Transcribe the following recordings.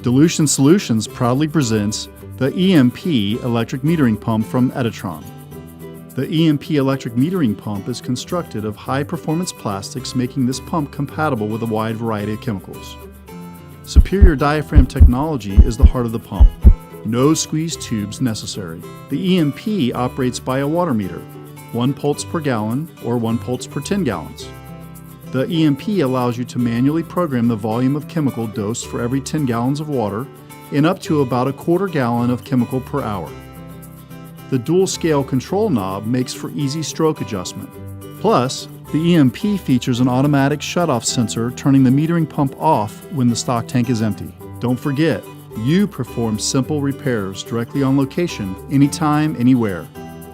Dilution Solutions proudly presents the EMP electric metering pump from Etatron. The EMP electric metering pump is constructed of high-performance plastics, making this pump compatible with a wide variety of chemicals. Superior diaphragm technology is the heart of the pump. No squeeze tubes necessary. The EMP operates by a water meter, 1 pulse per gallon or 1 pulse per 10 gallons. The EMP allows you to manually program the volume of chemical dosed for every 10 gallons of water and up to about a quarter gallon of chemical per hour. The dual scale control knob makes for easy stroke adjustment. Plus, the EMP features an automatic shutoff sensor, turning the metering pump off when the stock tank is empty. Don't forget, you perform simple repairs directly on location, anytime, anywhere.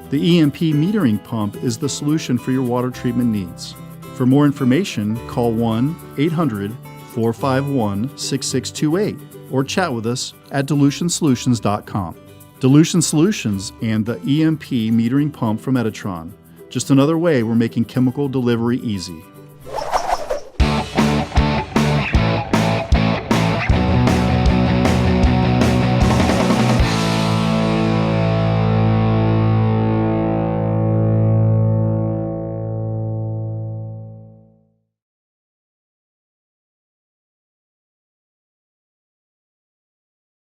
The EMP metering pump is the solution for your water treatment needs. For more information, call 1-800-451-6628 or chat with us at dilutionsolutions.com. Dilution Solutions and the EMP metering pump from Etatron. Just another way we're making chemical delivery easy.